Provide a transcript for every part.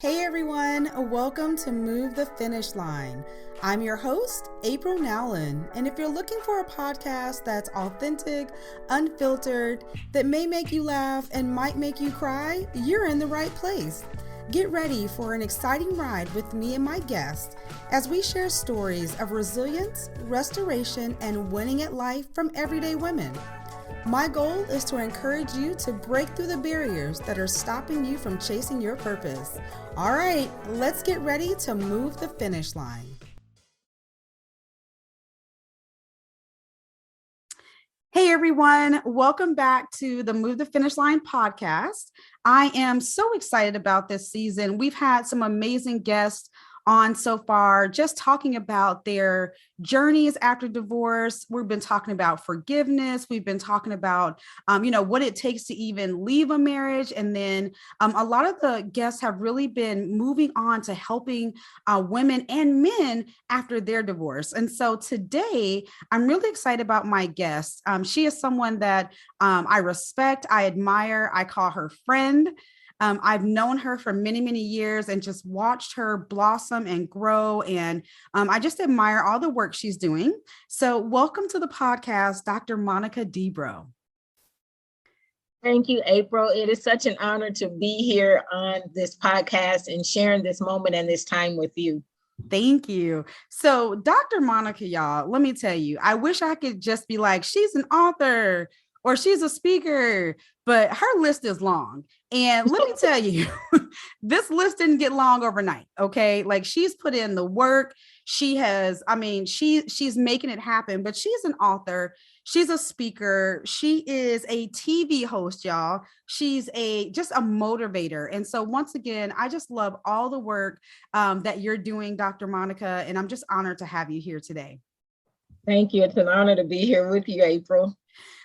Hey everyone, welcome to Move the Finish Line. I'm your host, April Nowlin, and if you're looking for a podcast that's authentic, unfiltered, that may make you laugh and might make you cry, you're in the right place. Get ready for an exciting ride with me and my guest as we share stories of resilience, restoration, and winning at life from everyday women. My goal is to encourage you to break through the barriers that are stopping you from chasing your purpose. All right, let's get ready to move the finish line. Hey everyone, welcome back to the Move the Finish Line podcast. I am so excited about this season. We've had some amazing guests on so far, just talking about their journeys after divorce. We've been talking about forgiveness. We've been talking about, what it takes to even leave a marriage. And then a lot of the guests have really been moving on to helping women and men after their divorce. And so today, I'm really excited about my guest. She is someone that I respect, I admire, I call her friend. I've known her for many, many years and just watched her blossom and grow. And I just admire all the work she's doing. So welcome to the podcast, Dr. Monica Debro. Thank you, April. It is such an honor to be here on this podcast and sharing this moment and this time with you. Thank you. So Dr. Monica, y'all, let me tell you, I wish I could just be like, she's an author or she's a speaker, but her list is long. And let me tell you, this list didn't get long overnight. Okay. Like she's put in the work. She's making it happen, but she's an author. She's a speaker. She is a TV host, y'all. She's just a motivator. And so once again, I just love all the work that you're doing, Dr. Monica, and I'm just honored to have you here today. Thank you. It's an honor to be here with you, April.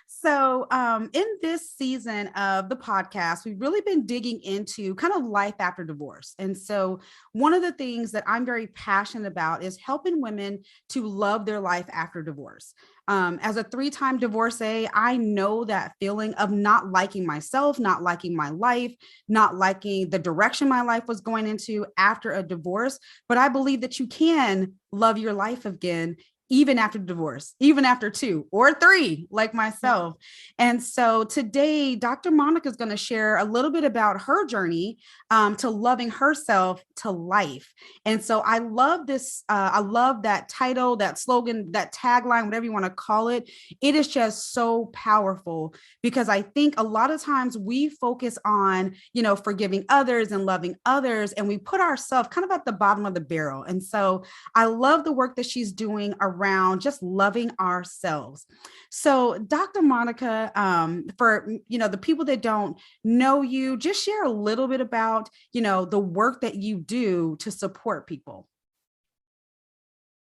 So in this season of the podcast, we've really been digging into kind of life after divorce. And so one of the things that I'm very passionate about is helping women to love their life after divorce. As a 3-time divorcee, I know that feeling of not liking myself, not liking my life, not liking the direction my life was going into after a divorce. But I believe that you can love your life again even after divorce, even after 2 or 3, like myself. And so today, Dr. Monica is going to share a little bit about her journey to loving herself to life. And so I love this. I love that title, that slogan, that tagline, whatever you want to call it. It is just so powerful because I think a lot of times we focus on, forgiving others and loving others, and we put ourselves kind of at the bottom of the barrel. And so I love the work that she's doing around just loving ourselves. So Dr. Monica, for, the people that don't know you, just share a little bit about, the work that you do to support people.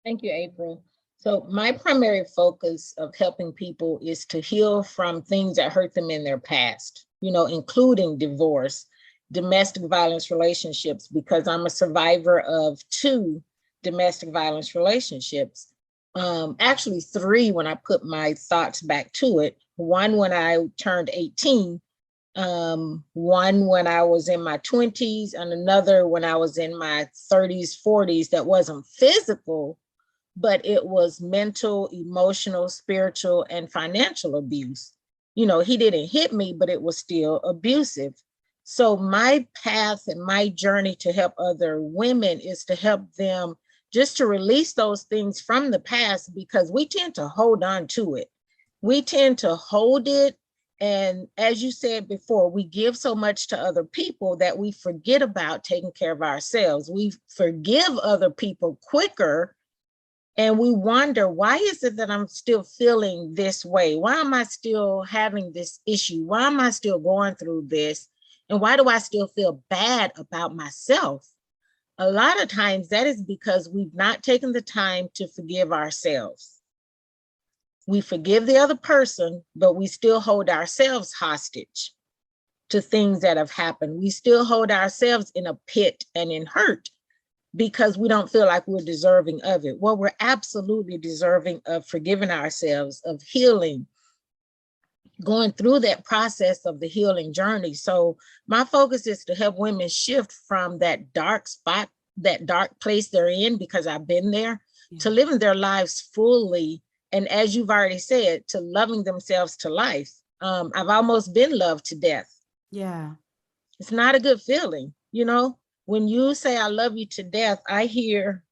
Thank you, April. So my primary focus of helping people is to heal from things that hurt them in their past, including divorce, domestic violence relationships, because I'm a survivor of 2 domestic violence relationships. Actually 3 when I put my thoughts back to it. One when I turned 18, one when I was in my 20s, and another when I was in my 30s, 40s that wasn't physical, but it was mental, emotional, spiritual, and financial abuse. He didn't hit me, but it was still abusive. So my path and my journey to help other women is to help them just to release those things from the past, because we tend to hold on to it. We tend to hold it. And as you said before, we give so much to other people that we forget about taking care of ourselves. We forgive other people quicker. And we wonder, why is it that I'm still feeling this way? Why am I still having this issue? Why am I still going through this? And why do I still feel bad about myself? A lot of times that is because we've not taken the time to forgive ourselves. We forgive the other person, but we still hold ourselves hostage to things that have happened. We still hold ourselves in a pit and in hurt because we don't feel like we're deserving of it. Well, we're absolutely deserving of forgiving ourselves, of healing, going through that process of the healing journey. So my focus is to help women shift from that dark spot, that dark place they're in, because I've been there, to living their lives fully. And as you've already said, to loving themselves to life. I've almost been loved to death. Yeah. It's not a good feeling. You know, when you say, I love you to death, I hear,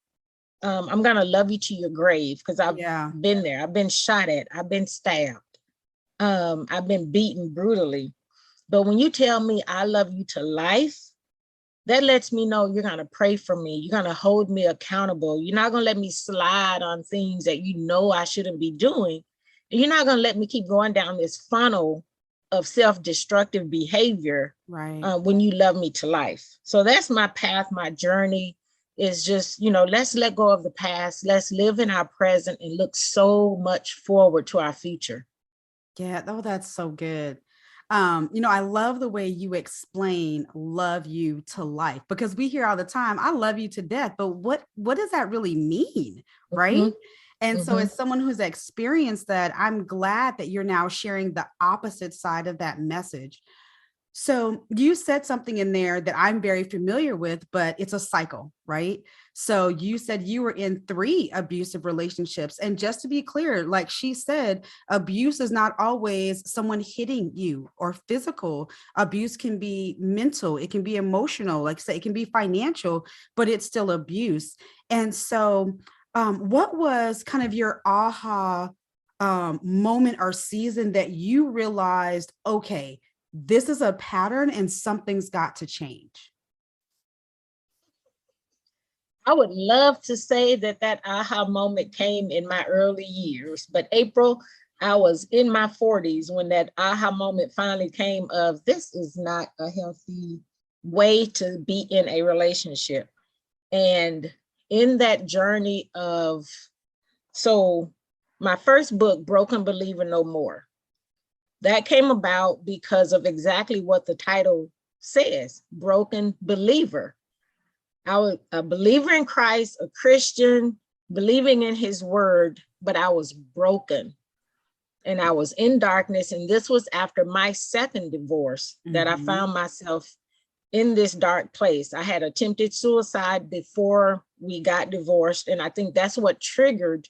I'm going to love you to your grave, because I've been there. I've been shot at. I've been stabbed. I've been beaten brutally. But when you tell me I love you to life, that lets me know you're going to pray for me. You're going to hold me accountable. You're not going to let me slide on things that you know I shouldn't be doing. And you're not going to let me keep going down this funnel of self-destructive behavior when you love me to life. So that's my path, my journey is just, you know, let's let go of the past. Let's live in our present and look so much forward to our future. Yeah. Oh, that's so good. You know, I love the way you explain love you to life, because we hear all the time, I love you to death, but what does that really mean? Right. Mm-hmm. And so as someone who's experienced that, I'm glad that you're now sharing the opposite side of that message. So you said something in there that I'm very familiar with, but it's a cycle, right? So you said you were in 3 abusive relationships. And just to be clear, like she said, abuse is not always someone hitting you or physical. Abuse can be mental, it can be emotional, like say it can be financial, but it's still abuse. And so what was kind of your aha moment or season that you realized, okay, this is a pattern and something's got to change? I would love to say that aha moment came in my early years, but April, I was in my 40s when that aha moment finally came of, this is not a healthy way to be in a relationship. And in that journey of, so my first book, Broken Believer No More, that came about because of exactly what the title says, broken believer. I was a believer in Christ, a Christian, believing in his word, but I was broken and I was in darkness. And this was after my second divorce that I found myself in this dark place. I had attempted suicide before we got divorced. And I think that's what triggered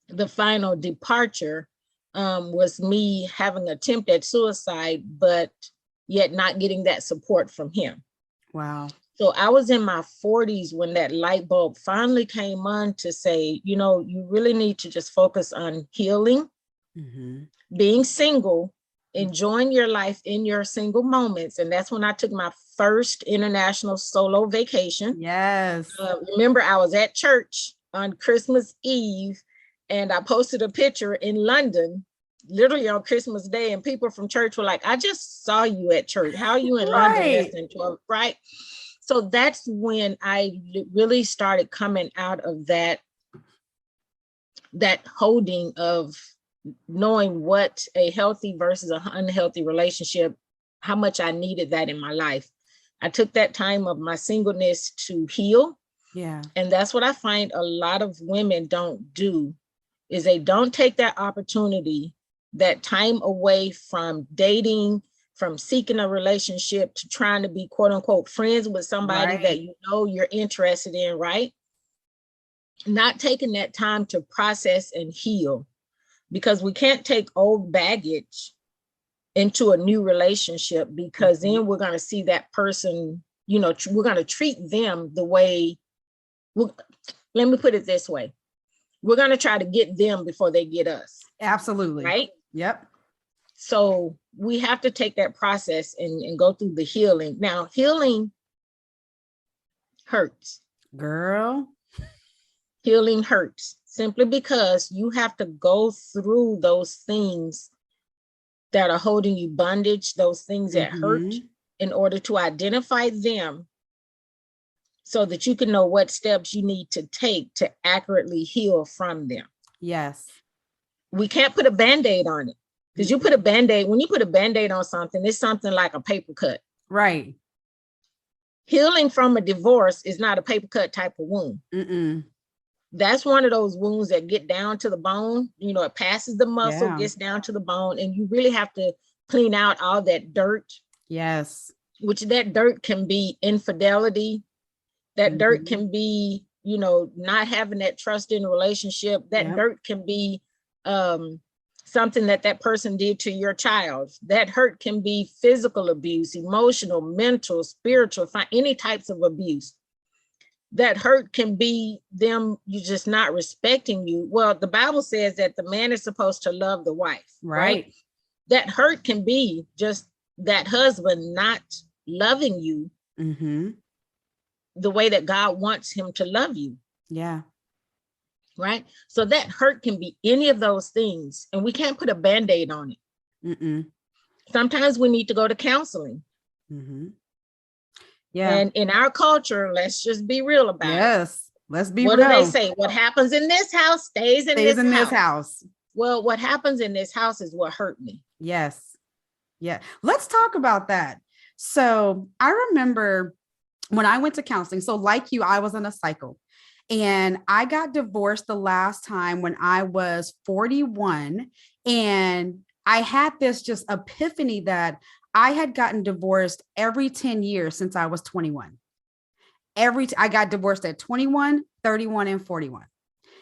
the final departure, was me having an attempt at suicide, but yet not getting that support from him. Wow. So I was in my 40s when that light bulb finally came on to say, you know, you really need to just focus on healing, being single, enjoying your life in your single moments. And that's when I took my first international solo vacation. Yes. Remember, I was at church on Christmas Eve, and I posted a picture in London, literally on Christmas Day, and people from church were like, I just saw you at church. How are you in London less than 12, right? So that's when I really started coming out of that holding of knowing what a healthy versus an unhealthy relationship, how much I needed that in my life. I took that time of my singleness to heal. Yeah. And that's what I find a lot of women don't do, is they don't take that opportunity, that time away from dating, from seeking a relationship, to trying to be quote unquote friends with somebody that you know you're interested in, right? Not taking that time to process and heal, because we can't take old baggage into a new relationship, because then we're going to see that person, you know, we're going to treat them the way, let me put it this way. We're going to try to get them before they get us. Absolutely. Right? Yep. So we have to take that process and go through the healing. Now, healing hurts. Girl. Healing hurts simply because you have to go through those things that are holding you bondage, those things that hurt, in order to identify them so that you can know what steps you need to take to accurately heal from them. Yes. We can't put a Band-Aid on it, because you put a Band-Aid, when you put a Band-Aid on something, it's something like a paper cut. Right. Healing from a divorce is not a paper cut type of wound. That's one of those wounds that get down to the bone. It passes the muscle, Yeah. gets down to the bone, and you really have to clean out all that dirt, Yes. which that dirt can be infidelity. That dirt Mhm. can be, not having that trust in a relationship. That Yep. dirt can be something that person did to your child. That hurt can be physical abuse, emotional, mental, spiritual, any types of abuse. That hurt can be them you just not respecting you. Well, the Bible says that the man is supposed to love the wife, right? Right. That hurt can be just that husband not loving you Mm-hmm. the way that God wants him to love you, Yeah. right? So that hurt can be any of those things, and we can't put a band-aid on it. Mm-mm. Sometimes we need to go to counseling. Mm-hmm. Yeah. And in our culture, let's just be real about it. Yes. Let's be What do they real. say? What happens in this house stays in Stays this in this house. house. Well, what happens in this house is what hurt me. Yes. Yeah. Let's talk about that. So I remember when I went to counseling. So like you, I was in a cycle and I got divorced the last time when I was 41. And I had this just epiphany that I had gotten divorced every 10 years since I was 21. I got divorced at 21, 31, and 41.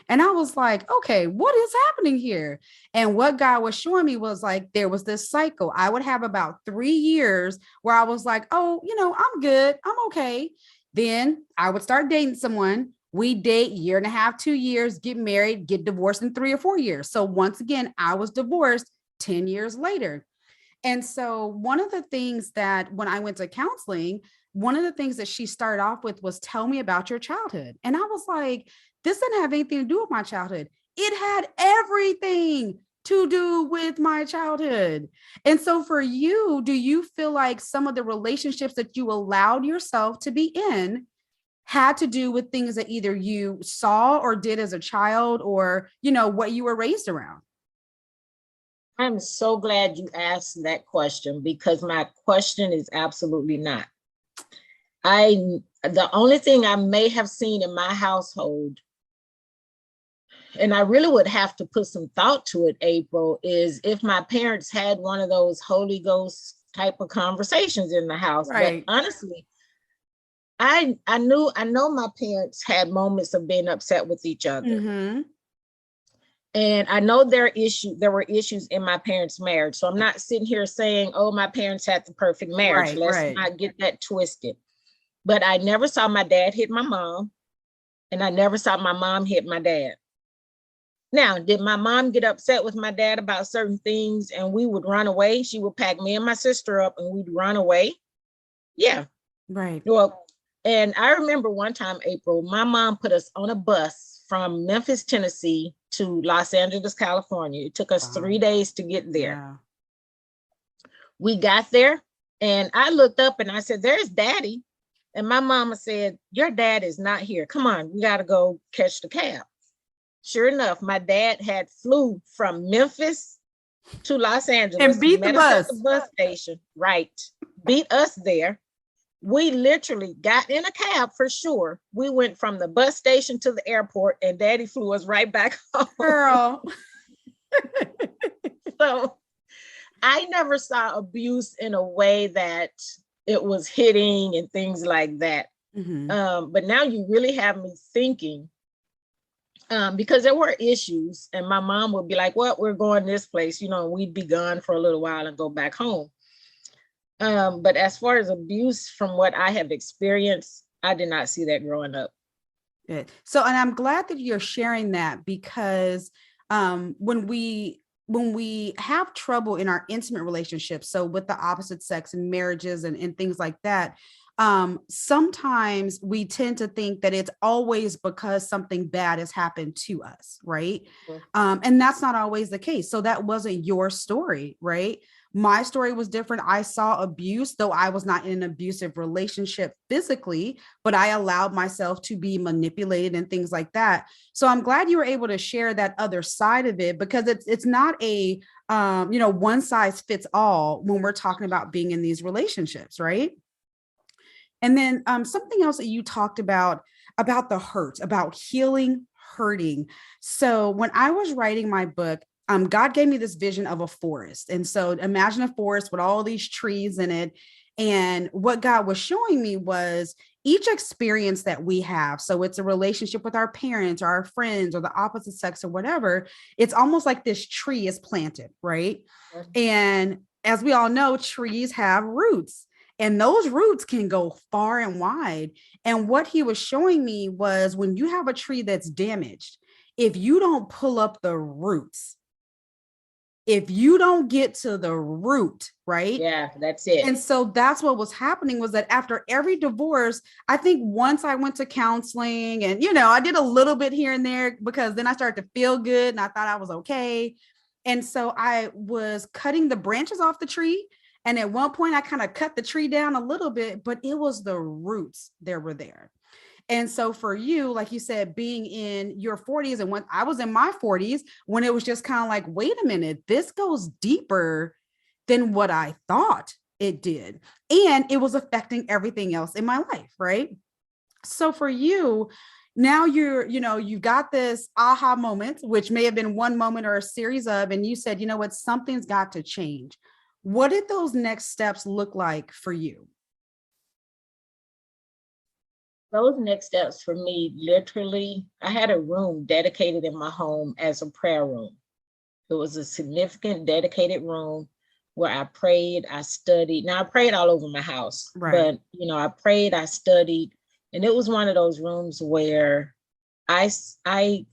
And I was like, okay, what is happening here? And what God was showing me was like, there was this cycle. I would have about 3 years where I was like, oh, I'm good. I'm okay. Then I would start dating someone. We date year and a half, 2 years, get married, get divorced in 3 or 4 years. So once again, I was divorced 10 years later. And so one of the things that when I went to counseling, one of the things that she started off with was tell me about your childhood. And I was like, this didn't have anything to do with my childhood. It had everything to do with my childhood. And so for you, do you feel like some of the relationships that you allowed yourself to be in had to do with things that either you saw or did as a child or, what you were raised around? I'm so glad you asked that question, because my question is absolutely not. The only thing I may have seen in my household, and I really would have to put some thought to it, April, is if my parents had one of those Holy Ghost type of conversations in the house. Right. But honestly, I know my parents had moments of being upset with each other. Mm-hmm. And I know there were issues in my parents' marriage. So I'm not sitting here saying, oh, my parents had the perfect marriage. Right, Let's right. not get that twisted. But I never saw my dad hit my mom, and I never saw my mom hit my dad. Now, did my mom get upset with my dad about certain things and we would run away? She would pack me and my sister up and we'd run away. Yeah. Right. Well, and I remember one time, April, my mom put us on a bus from Memphis, Tennessee to Los Angeles, California. It took us 3 days to get there. Yeah. We got there and I looked up and I said, there's daddy. And my mama said, your dad is not here. Come on, we got to go catch the cab. Sure enough, my dad had flew from Memphis to Los Angeles And beat the met us at bus. the bus station. Right. Beat us there. We literally got in a cab for sure. We went from the bus station to the airport and daddy flew us right back home. Girl. So I never saw abuse in a way that it was hitting and things like that. Mm-hmm. But now you really have me thinking, because there were issues and my mom would be like, well, we're going this place, we'd be gone for a little while and go back home. But as far as abuse from what I have experienced, I did not see that growing up. Good. So, and I'm glad that you're sharing that because when we have trouble in our intimate relationships, so with the opposite sex and marriages and things like that, sometimes we tend to think that it's always because something bad has happened to us, right? Mm-hmm. And that's not always the case. So that wasn't your story, right? My story was different. I saw abuse, though I was not in an abusive relationship physically, but I allowed myself to be manipulated and things like that. So I'm glad you were able to share that other side of it, because it's not a one size fits all when we're talking about being in these relationships, right? And then something else that you talked about the hurt, about healing hurting. So when I was writing my book, God gave me this vision of a forest. And so imagine a forest with all these trees in it. And what God was showing me was each experience that we have. So it's a relationship with our parents or our friends or the opposite sex or whatever. It's almost like this tree is planted, right? And as we all know, trees have roots. And those roots can go far and wide. And what he was showing me was when you have a tree that's damaged, if you don't pull up the roots, if you don't get to the root, right? Yeah, that's it. And so that's what was happening was that after every divorce, I think once I went to counseling and, I did a little bit here and there because then I started to feel good and I thought I was okay. And so I was cutting the branches off the tree. And at one point I kind of cut the tree down a little bit, but it was the roots that were there. And so for you, like you said, being in your 40s and when I was in my 40s, when it was just kind of like, wait a minute, this goes deeper than what I thought it did. And it was affecting everything else in my life, right? So for you, now you've got this aha moment, which may have been one moment or a series of, and you said, you know what, something's got to change. What did those next steps look like for you? Those next steps for me, literally, I had a room dedicated in my home as a prayer room. It was a significant dedicated room where I prayed, I studied. Now I prayed all over my house, right. But I prayed, I studied, and it was one of those rooms where I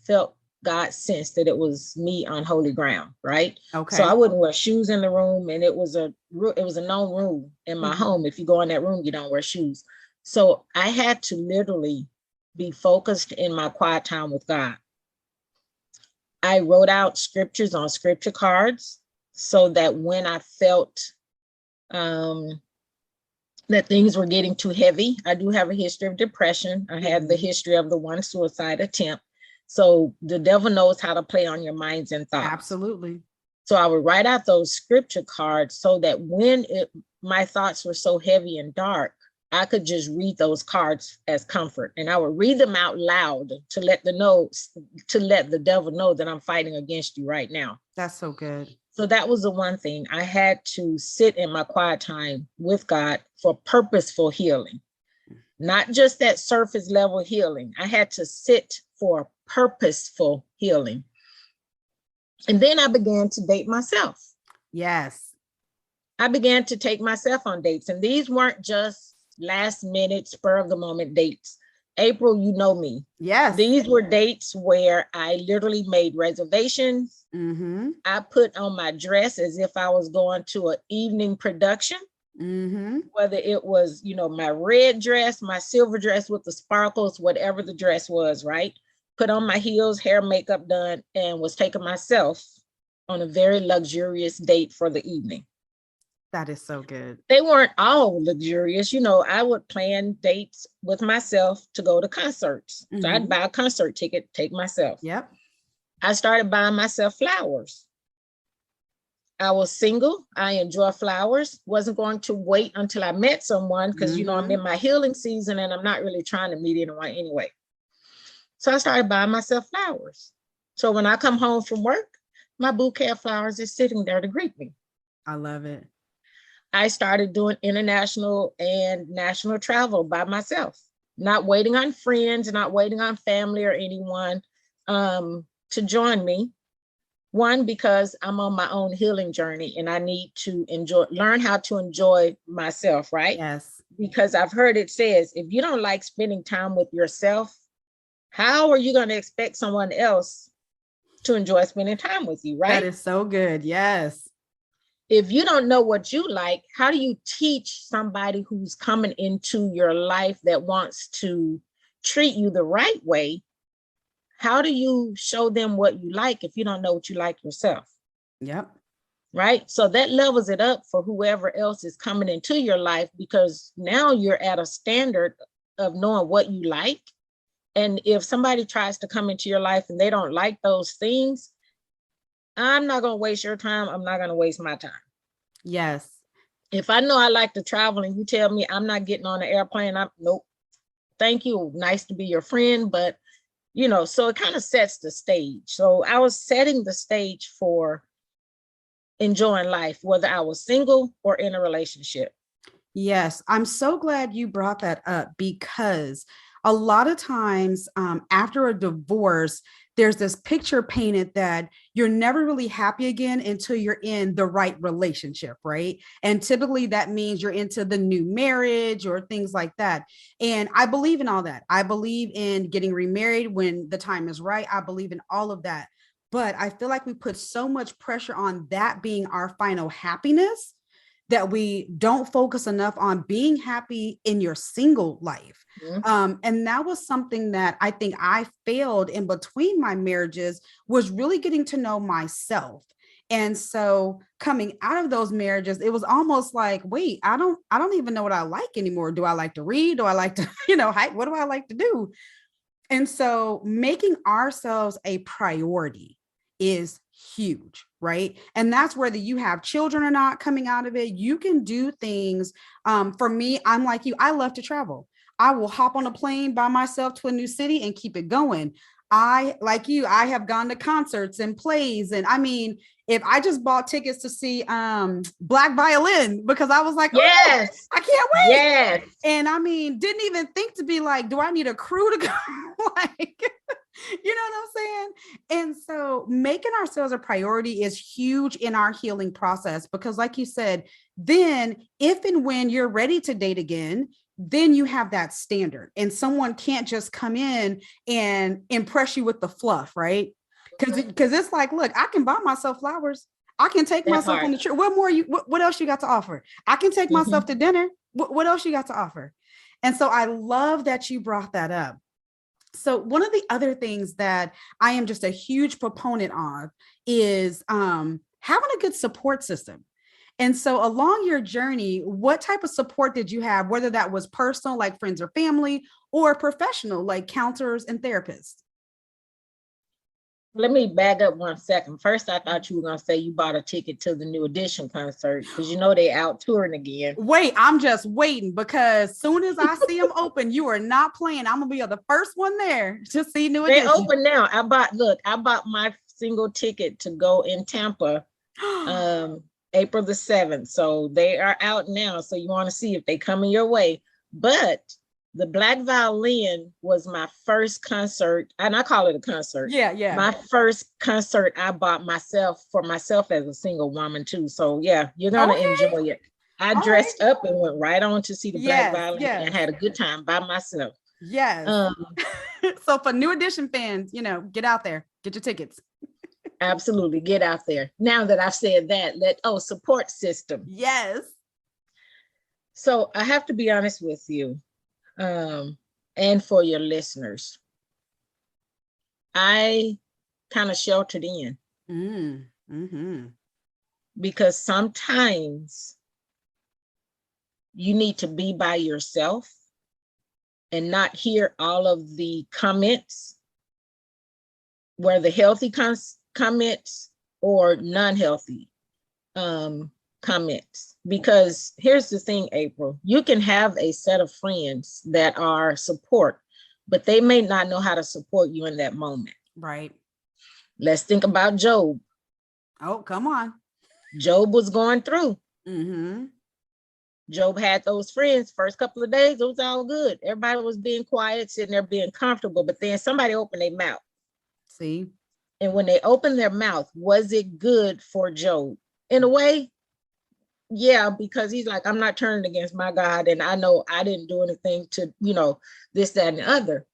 felt God sensed that it was me on holy ground, right? Okay. So I wouldn't wear shoes in the room, and it was a known rule in my home. If you go in that room, you don't wear shoes. So I had to literally be focused in my quiet time with God. I wrote out scriptures on scripture cards so that when I felt that things were getting too heavy, I do have a history of depression. I had the history of the one suicide attempt. So the devil knows how to play on your minds and thoughts. Absolutely. So I would write out those scripture cards so that when my thoughts were so heavy and dark, I could just read those cards as comfort, and I would read them out loud to let the devil know that I'm fighting against you right now. That's so good. So that was the one thing. I had to sit in my quiet time with God for purposeful healing, not just that surface level healing. I had to sit for purposeful healing. And then I began to date myself. Yes. I began to take myself on dates, and these weren't just last minute, spur of the moment dates. April, you know me. Yes. These were dates where I literally made reservations. Mm-hmm. I put on my dress as if I was going to an evening production. Mm-hmm. Whether it was, my red dress, my silver dress with the sparkles, whatever the dress was, right? Put on my heels, hair, makeup done, and was taking myself on a very luxurious date for the evening. That is so good. They weren't all luxurious. I would plan dates with myself to go to concerts. Mm-hmm. So I'd buy a concert ticket, take myself. Yep. I started buying myself flowers. I was single. I enjoy flowers. Wasn't going to wait until I met someone because, I'm in my healing season and I'm not really trying to meet anyone anyway. So I started buying myself flowers. So when I come home from work, my bouquet of flowers is sitting there to greet me. I love it. I started doing international and national travel by myself, not waiting on friends, not waiting on family or anyone to join me. One, because I'm on my own healing journey and I need to learn how to enjoy myself, right? Yes. Because I've heard it says, if you don't like spending time with yourself, how are you going to expect someone else to enjoy spending time with you, right? That is so good. Yes. If you don't know what you like, how do you teach somebody who's coming into your life that wants to treat you the right way? How do you show them what you like if you don't know what you like yourself? Yep. Right. So that levels it up for whoever else is coming into your life, because now you're at a standard of knowing what you like. And if somebody tries to come into your life and they don't like those things, I'm not going to waste your time. I'm not going to waste my time. Yes. If I know I like to travel and you tell me I'm not getting on an airplane, nope. Thank you. Nice to be your friend, but So it kind of sets the stage. So I was setting the stage for enjoying life, whether I was single or in a relationship. Yes, I'm so glad you brought that up because a lot of times after a divorce, there's this picture painted that you're never really happy again until you're in the right relationship, right? And typically that means you're into the new marriage or things like that. And I believe in all that. I believe in getting remarried when the time is right. I believe in all of that. But I feel like we put so much pressure on that being our final happiness that we don't focus enough on being happy in your single life. Mhm. And that was something that I think I failed in between my marriages, was really getting to know myself. And so coming out of those marriages, it was almost like, wait, I don't even know what I like anymore. Do I like to read? Do I like to, what do I like to do? And so making ourselves a priority is huge, right? And that's whether you have children or not coming out of it, you can do things. For me, I'm like you, I love to travel. I will hop on a plane by myself to a new city and keep it going. I, like you, I have gone to concerts and plays. And I mean, if I just bought tickets to see Black Violin because I was like, oh, Yes. I can't wait. Yes. And I mean, didn't even think to be like, do I need a crew to go? Like, you know what I'm saying? And so making ourselves a priority is huge in our healing process because, like you said, then if and when you're ready to date again, then you have that standard and someone can't just come in and impress you with the fluff, right? Because it's like, look, I can buy myself flowers. I can take That myself on part. the trip. What more what else you got to offer? I can take myself Mhm. to dinner. What else you got to offer? And so I love that you brought that up. So one of the other things that I am just a huge proponent of is having a good support system. And so along your journey, what type of support did you have, whether that was personal, like friends or family, or professional, like counselors and therapists? Let me back up 1 second. First, I thought you were going to say you bought a ticket to the New Edition concert because they out touring again. Wait, I'm just waiting because soon as I see them open, you are not playing. I'm gonna be the first one there to see New They Edition. open now. I bought my single ticket to go in Tampa April the 7th. So they are out now. So you want to see if they coming your way. But the Black Violin was my first concert, and I call it a concert. Yeah, yeah. My first concert I bought myself for myself as a single woman too. So yeah, you're gonna Okay. enjoy it. I All right. dressed up and went right on to see the Black Yes, Violin and yes, had a good time by myself. yes. Um, So for New Edition fans, get out there, get your tickets. Absolutely, get out there. Now that I've said that, support system. Yes. So I have to be honest with you, and for your listeners, I kind of sheltered in Mm-hmm. because sometimes you need to be by yourself and not hear all of the comments, whether healthy comments or non-healthy comments. Because here's the thing, April, you can have a set of friends that are support, but they may not know how to support you in that moment. Right. Let's think about Job. Oh, come on. Job was going through. Mm-hmm. Job had those friends. First couple of days, it was all good. Everybody was being quiet, sitting there being comfortable, but then somebody opened their mouth. See? And when they opened their mouth, was it good for Job? In a way, yeah, because he's like, I'm not turning against my God, and I know I didn't do anything to, this, that, and the other.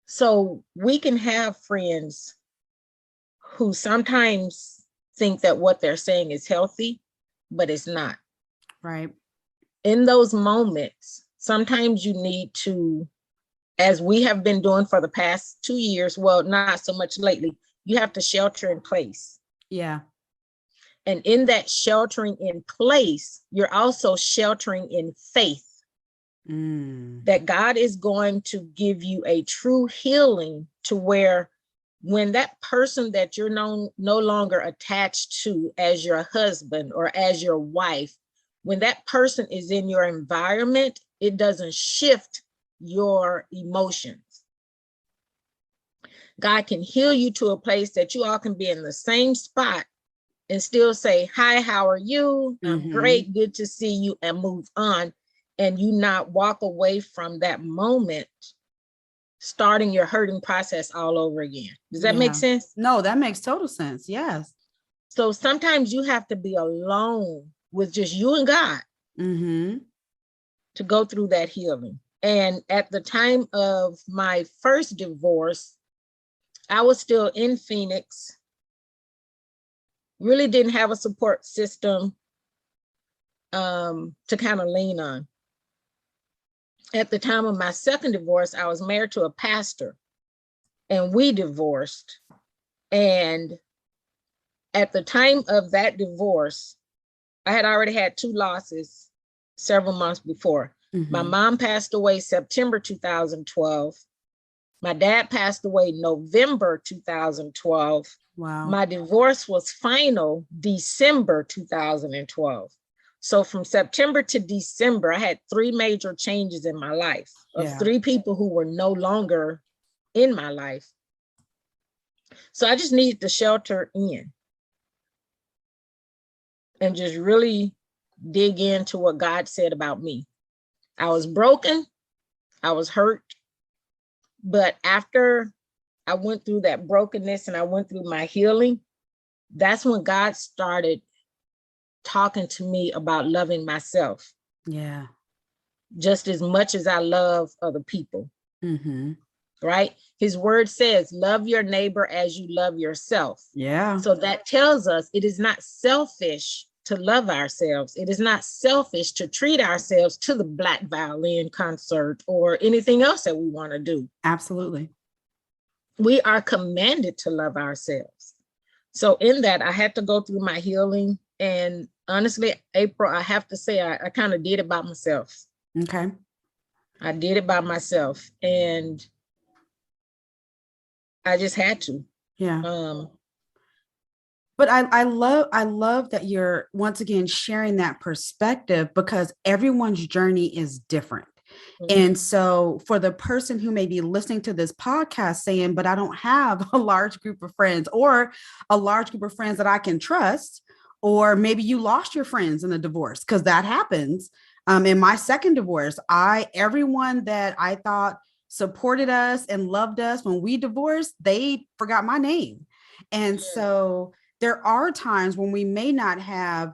So we can have friends who sometimes think that what they're saying is healthy, but it's not. Right. In those moments, sometimes you need to, as we have been doing for the past 2 years, well, not so much lately, you have to shelter in place. Yeah. And in that sheltering in place, you're also sheltering in faith that God is going to give you a true healing to where when that person that you're no longer attached to as your husband or as your wife, when that person is in your environment, it doesn't shift your emotions. God can heal you to a place that you all can be in the same spot and still say, hi, how are you? I'm great, good to see you, and move on. And you not walk away from that moment, starting your hurting process all over again. Does that make sense? No, that makes total sense. Yes. So sometimes you have to be alone with just you and God to go through that healing. And at the time of my first divorce, I was still in Phoenix, really didn't have a support system to kind of lean on. At the time of my second divorce, I was married to a pastor, and we divorced. And at the time of that divorce, I had already had 2 losses several months before. My mom passed away September 2012. My dad passed away November 2012. Wow. My divorce was final December 2012. So from September to December, I had 3 major changes in my life of 3 people who were no longer in my life. So I just needed to shelter in and just really dig into what God said about me. I was broken, I was hurt, but after I went through that brokenness and I went through my healing, that's when God started talking to me about loving myself. Yeah. Just as much as I love other people. Right? His word says, love your neighbor as you love yourself. Yeah. So that tells us it is not selfish to love ourselves. It is not selfish to treat ourselves to the Black violin concert or anything else that we want to do. Absolutely. We are commanded to love ourselves. So in that, I had to go through my healing. And honestly, April, I have to say, I kind of did it by myself. Okay. I did it by myself. And I just had to. Yeah. But I love that you're once again sharing that perspective, because everyone's journey is different. And so for the person who may be listening to this podcast saying, but I don't have a large group of friends or a large group of friends that I can trust, or maybe you lost your friends in a divorce, because that happens. In my second divorce, everyone that I thought supported us and loved us when we divorced, they forgot my name. And so there are times when we may not have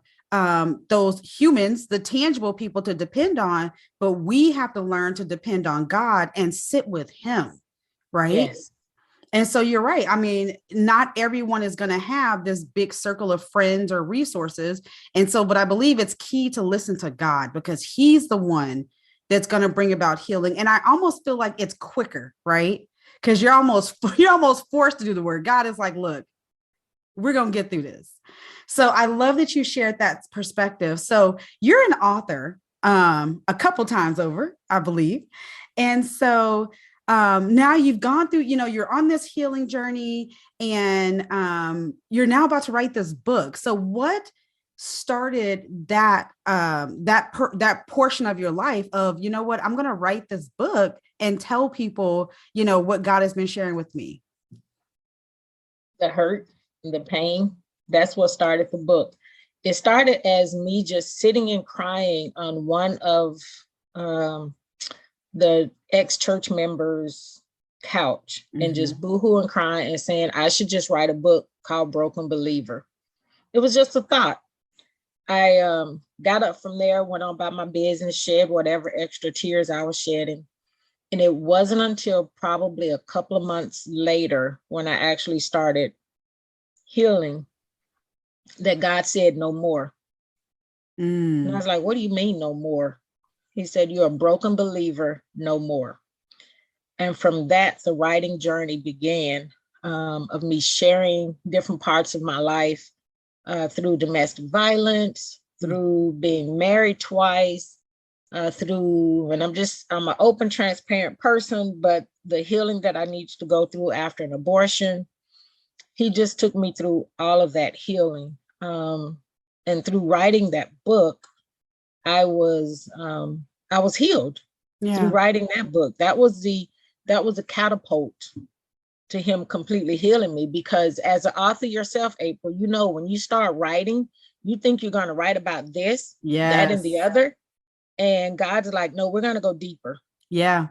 those humans, the tangible people to depend on, but we have to learn to depend on God and sit with him. Right. Yes. And so you're right. I mean, not everyone is going to have this big circle of friends or resources. And so, but I believe it's key to listen to God, because he's the one that's going to bring about healing. And I almost feel like it's quicker, right? Because you're almost forced to do the work. God is like, look, we're going to get through this. So I love that you shared that perspective. So you're an author a couple times over, I believe. And so now you've gone through, you're on this healing journey, and you're now about to write this book. So what started that that portion of your life of, you know what, I'm going to write this book and tell people, what God has been sharing with me? The hurt, the pain, that's what started the book. It started as me just sitting and crying on one of the ex-church members' couch and just boohoo and crying and saying, I should just write a book called Broken Believer. It was just a thought. I got up from there, went on about my business, shed whatever extra tears I was shedding. And it wasn't until probably a couple of months later, when I actually started healing, that God said no more. And I was like, what do you mean no more? He said, you're a broken believer, no more. And from that, the writing journey began, of me sharing different parts of my life, through domestic violence, through being married twice, through, and I'm an open, transparent person, but the healing that I needed to go through after an abortion, he just took me through all of that healing. And through writing that book, I was healed through writing that book. That was a catapult to him completely healing me, because as an author yourself, April, you know, when you start writing, you think you're going to write about this, that, and the Yes. other. And God's like, no, we're going to go deeper. Yeah.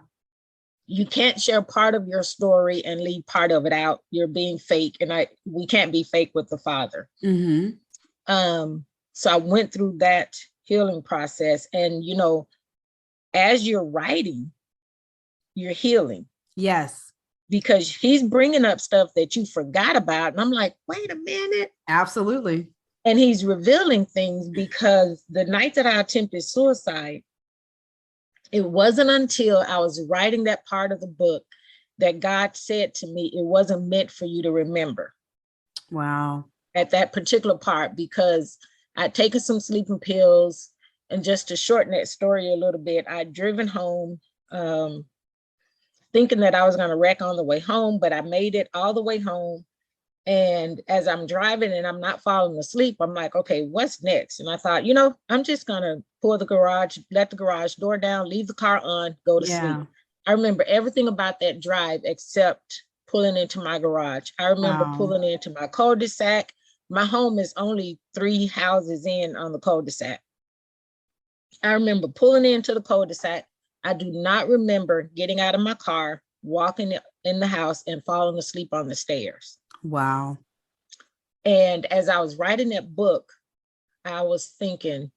You can't share part of your story and leave part of it out. You're being fake. And we can't be fake with the Father. Mm-hmm. So I went through that healing process. And, you know, as you're writing, you're healing. Yes. Because he's bringing up stuff that you forgot about. And I'm like, wait a minute. Absolutely. And he's revealing things, because the night that I attempted suicide, it wasn't until I was writing that part of the book that God said to me, it wasn't meant for you to remember. Wow. At that particular part, because I'd taken some sleeping pills. And just to shorten that story a little bit, I'd driven home, thinking that I was going to wreck on the way home, but I made it all the way home. And as I'm driving and I'm not falling asleep, I'm like, okay, what's next? And I thought, you know, I'm just going to pull the garage, let the garage door down, leave the car on, go to sleep. I remember everything about that drive except pulling into my garage. I remember pulling into my cul-de-sac. My home is only 3 houses in on the cul-de-sac. I remember pulling into the cul-de-sac. I do not remember getting out of my car, walking in the house, and falling asleep on the stairs. Wow. And as I was writing that book, I was thinking,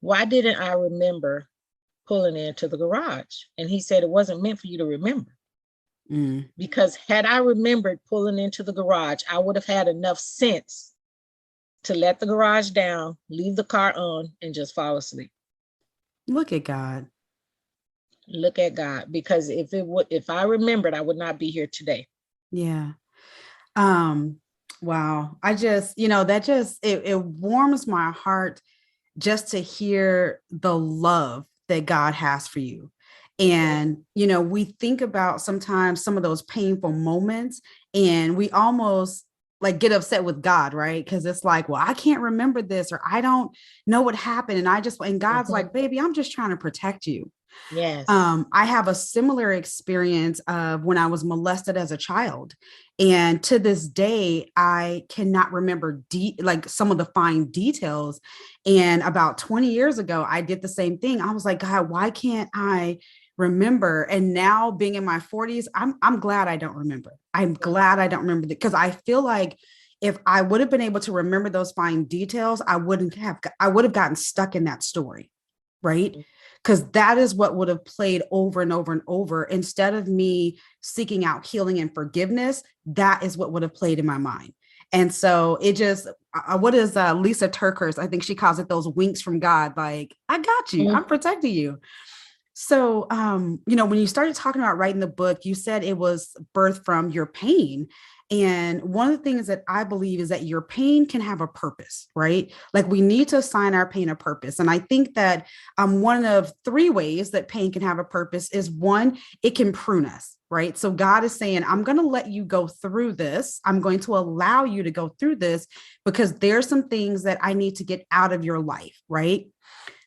why didn't I remember pulling into the garage? And he said, it wasn't meant for you to remember. Because had I remembered pulling into the garage, I would have had enough sense to let the garage down, leave the car on, and just fall asleep. Look at God. Look at God. Because if I remembered, I would not be here today. Yeah. Wow. I just, it warms my heart just to hear the love that God has for you. And, we think about sometimes some of those painful moments, and we almost like get upset with God, right? Because it's like, well, I can't remember this, or I don't know what happened. And God's like, baby, I'm just trying to protect you. Yes. I have a similar experience of when I was molested as a child. And to this day, I cannot remember like some of the fine details. And about 20 years ago, I did the same thing. I was like, God, why can't I remember? And now being in my 40s, I'm glad I don't remember. I'm glad I don't remember that, because I feel like if I would have been able to remember those fine details, I would have gotten stuck in that story. Right. Because that is what would have played over and over and over. Instead of me seeking out healing and forgiveness, that is what would have played in my mind. And so it just, what is Lisa Turkhurst? I think she calls it those winks from God. Like, I got you. I'm protecting you. So, when you started talking about writing the book, you said it was birthed from your pain. And one of the things that I believe is that your pain can have a purpose, right? Like we need to assign our pain a purpose. And I think that one of 3 ways that pain can have a purpose is, 1, it can prune us, right? So God is saying, I'm going to let you go through this. I'm going to allow you to go through this because there's some things that I need to get out of your life, right?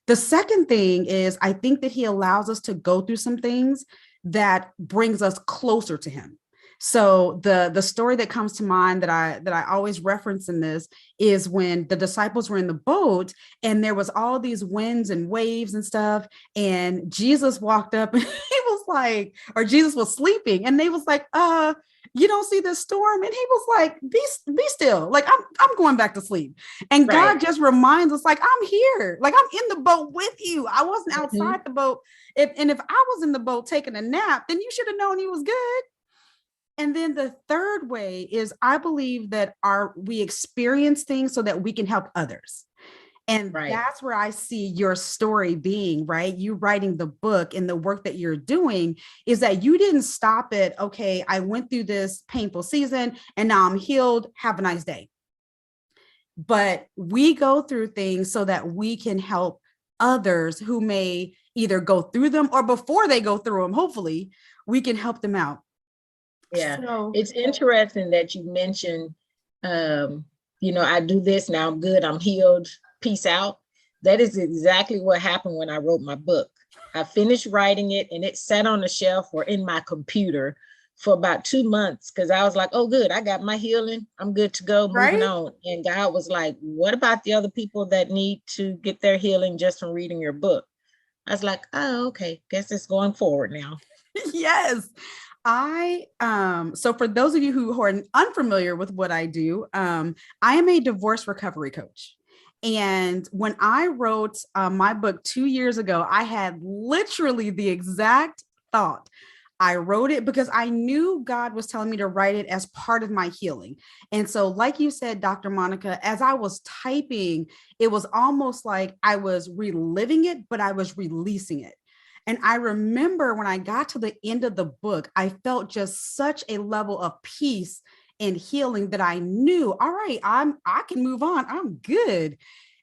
The second thing is, I think that he allows us to go through some things that brings us closer to him. So the story that comes to mind that I always reference in this is when the disciples were in the boat and there was all these winds and waves and stuff, and Jesus walked up and he was like, or Jesus was sleeping, and they was like, you don't see this storm? And he was like, be still. Like, I'm going back to sleep. And Right. God just reminds us, like, I'm here. Like, I'm in the boat with you. I wasn't outside the boat. And if I was in the boat taking a nap, then you should have known he was good. And then the third way is, I believe that we experience things so that we can help others. And that's where I see your story being, right? You writing the book and the work that you're doing is that you didn't stop at, okay, I went through this painful season and now I'm healed. Have a nice day. But we go through things so that we can help others who may either go through them, or before they go through them, hopefully we can help them out. Yeah. So, it's interesting that you mentioned, I do this, now I'm good, I'm healed, peace out. That is exactly what happened when I wrote my book. I finished writing it and it sat on the shelf or in my computer for about 2 months because I was like, oh, good, I got my healing. I'm good to go, moving Right? on. And God was like, what about the other people that need to get their healing just from reading your book? I was like, oh, okay, guess it's going forward now. Yes. So for those of you who are unfamiliar with what I do, I am a divorce recovery coach. And when I wrote my book 2 years ago, I had literally the exact thought. I wrote it because I knew God was telling me to write it as part of my healing. And so, like you said, Dr. Monica, as I was typing, it was almost like I was reliving it, but I was releasing it. And I remember when I got to the end of the book, I felt just such a level of peace and healing that I knew, all right, I can move on. I'm good.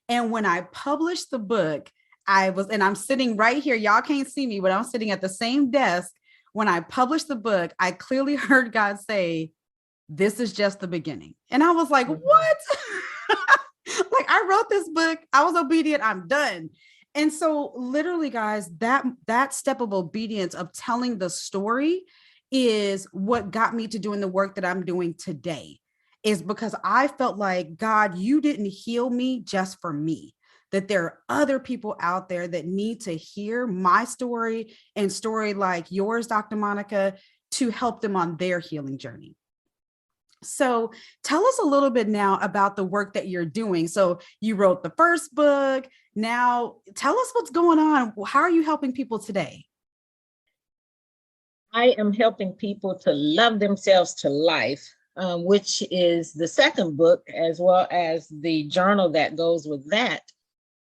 And when I published the book, and I'm sitting right here. Y'all can't see me, but I'm sitting at the same desk. When I published the book, I clearly heard God say, this is just the beginning. And I was like, Mhm. what? Like I wrote this book, I was obedient, I'm done. And so literally guys, that step of obedience of telling the story is what got me to doing the work that I'm doing today, is because I felt like, God, you didn't heal me just for me, that there are other people out there that need to hear my story and story like yours, Dr. Monica, to help them on their healing journey. So tell us a little bit now about the work that you're doing. So you wrote the first book. Now tell us what's going on. How are you helping people today? I am helping people to love themselves to life, which is the second book, as well as the journal that goes with that.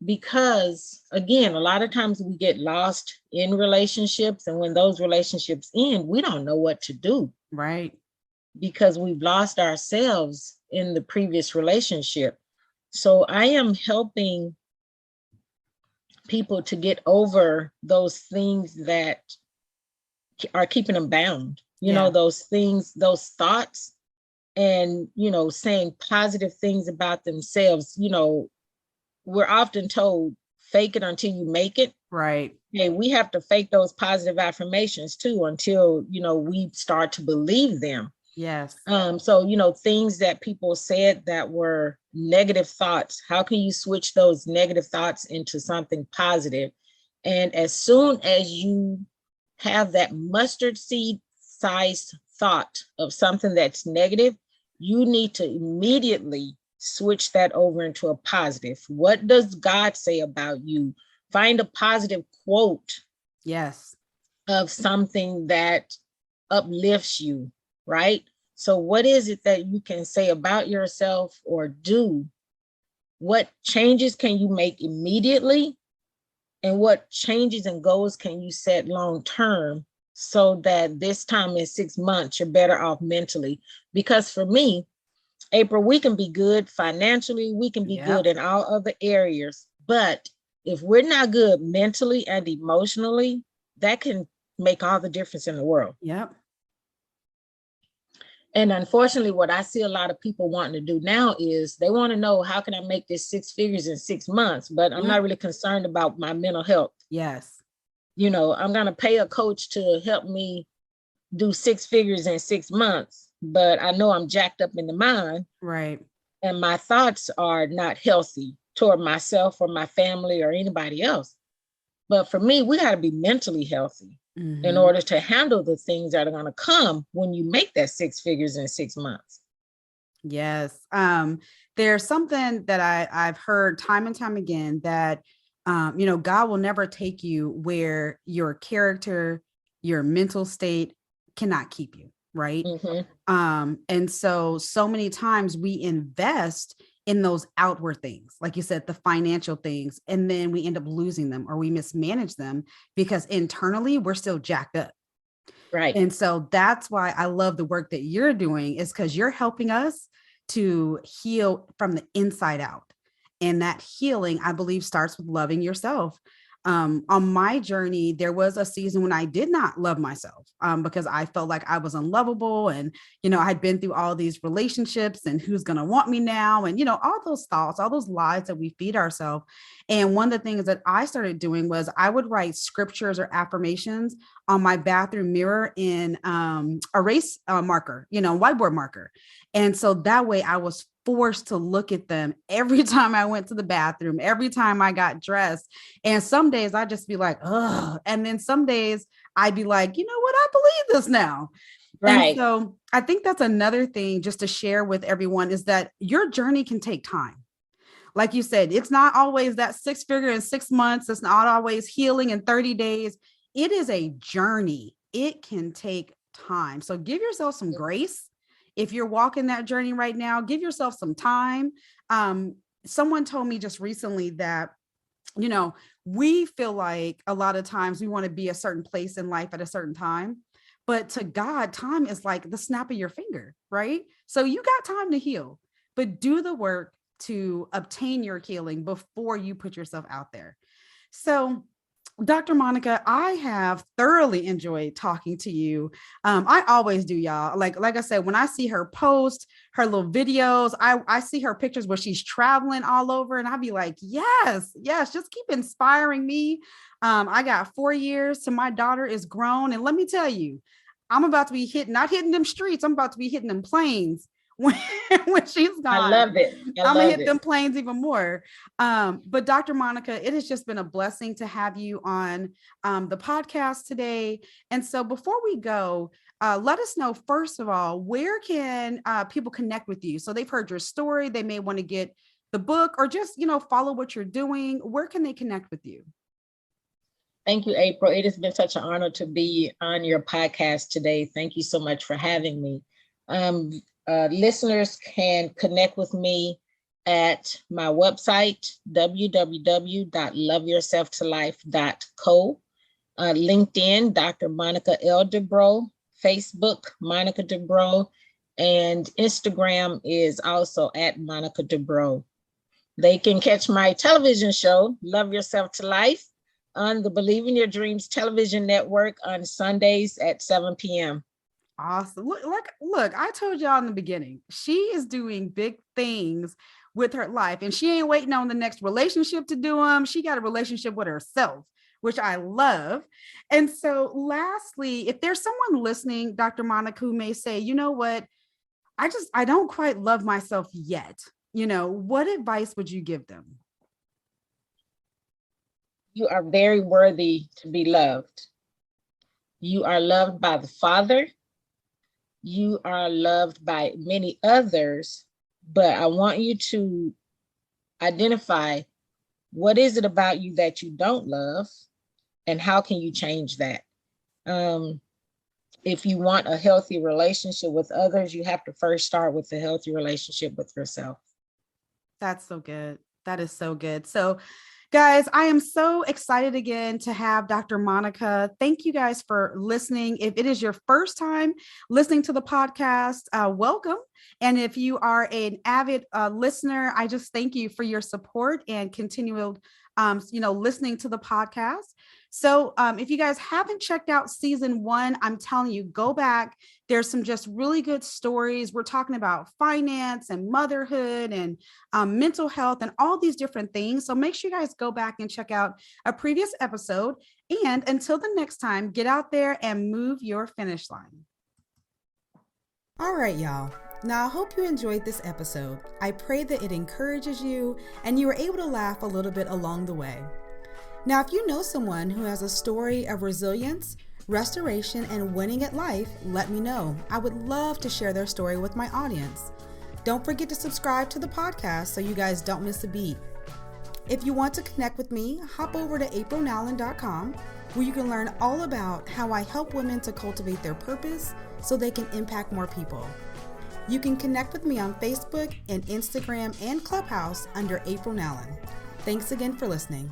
Because again, a lot of times we get lost in relationships, and when those relationships end, we don't know what to do Right. because we've lost ourselves in the previous relationship. So I am helping people to get over those things that are keeping them bound, Yeah. those things, those thoughts, and, saying positive things about themselves. We're often told, fake it until you make it. Right. Hey, we have to fake those positive affirmations too until, we start to believe them. Yes. So, things that people said that were negative thoughts, how can you switch those negative thoughts into something positive? And as soon as you have that mustard seed sized thought of something that's negative, you need to immediately switch that over into a positive. What does God say about you? Find a positive quote Yes. of something that uplifts you, right? So, what is it that you can say about yourself or do? What changes can you make immediately? And what changes and goals can you set long term so that this time in 6 months, you're better off mentally? Because for me, April, we can be good financially, we can be good Yep. in all other areas. But if we're not good mentally and emotionally, that can make all the difference in the world. Yep. And unfortunately, what I see a lot of people wanting to do now is they want to know, how can I make this 6 figures in 6 months? But I'm Yep. not really concerned about my mental health. Yes. I'm going to pay a coach to help me do 6 figures in 6 months, but I know I'm jacked up in the mind Right. and my thoughts are not healthy toward myself or my family or anybody else. But for me, we got to be mentally healthy in Mm-hmm. order to handle the things that are going to come when you make that 6 figures in 6 months. Yes. There's something that I've heard time and time again that, God will never take you where your character, your mental state cannot keep you. Right. Mm-hmm. And so many times we invest in those outward things, like you said, the financial things, and then we end up losing them or we mismanage them because internally we're still jacked up. Right. And so that's why I love the work that you're doing, is because you're helping us to heal from the inside out. And that healing, I believe, starts with loving yourself. On my journey, there was a season when I did not love myself because I felt like I was unlovable. And, I had been through all these relationships and who's going to want me now. And, all those thoughts, all those lies that we feed ourselves. And one of the things that I started doing was I would write scriptures or affirmations on my bathroom mirror in erase marker, whiteboard marker. And so that way I was forced to look at them every time I went to the bathroom, every time I got dressed. And some days I'd just be like, ugh. And then some days I'd be like, you know what? I believe this now. Right. And so I think that's another thing just to share with everyone is that your journey can take time. Like you said, it's not always that 6-figure in 6 months. It's not always healing in 30 days. It is a journey. It can take time. So give yourself some grace. If you're walking that journey right now, give yourself some time. Someone told me just recently that, we feel like a lot of times we want to be a certain place in life at a certain time, but to God, time is like the snap of your finger, right? So you got time to heal, but do the work to obtain your healing before you put yourself out there. So Dr. Monica, I have thoroughly enjoyed talking to you. I always do, y'all. Like I said, when I see her post her little videos, I see her pictures where she's traveling all over, and I'll be like, yes, just keep inspiring me. I got 4 years till my daughter is grown, and let me tell you, I'm about to be not hitting them streets. I'm about to be hitting them planes. When she's gone. I love it. I'm gonna hit them planes even more. But Dr. Monica, it has just been a blessing to have you on the podcast today. And so before we go, let us know, first of all, where can people connect with you? So they've heard your story. They may want to get the book or just, follow what you're doing. Where can they connect with you? Thank you, April. It has been such an honor to be on your podcast today. Thank you so much for having me. Listeners can connect with me at my website, www.loveyourselftolife.co, LinkedIn, Dr. Monica L. Debro, Facebook, Monica Debro, and Instagram is also at Monica Debro. They can catch my television show, Love Yourself to Life, on the Believe in Your Dreams television network on Sundays at 7 p.m. Awesome. Look, I told y'all in the beginning, she is doing big things with her life, and she ain't waiting on the next relationship to do them. She got a relationship with herself, which I love. And so lastly, if there's someone listening, Dr. Monica, who may say, you know what, I don't quite love myself yet. What advice would you give them? You are very worthy to be loved. You are loved by the Father. You are loved by many others, but I want you to identify what is it about you that you don't love and how can you change that? If you want a healthy relationship with others, you have to first start with a healthy relationship with yourself. That's so good. That is so good. So guys, I am so excited again to have Dr. Monica. Thank you guys for listening. If it is your first time listening to the podcast, welcome. And if you are an avid listener, I just thank you for your support and continual, listening to the podcast. So if you guys haven't checked out season 1, I'm telling you, go back. There's some just really good stories. We're talking about finance and motherhood and mental health and all these different things. So make sure you guys go back and check out a previous episode. And until the next time, get out there and move your finish line. All right, y'all. Now, I hope you enjoyed this episode. I pray that it encourages you and you were able to laugh a little bit along the way. Now, if you know someone who has a story of resilience, restoration, and winning at life, let me know. I would love to share their story with my audience. Don't forget to subscribe to the podcast so you guys don't miss a beat. If you want to connect with me, hop over to aprilnowlin.com, where you can learn all about how I help women to cultivate their purpose so they can impact more people. You can connect with me on Facebook and Instagram and Clubhouse under April Nowlin. Thanks again for listening.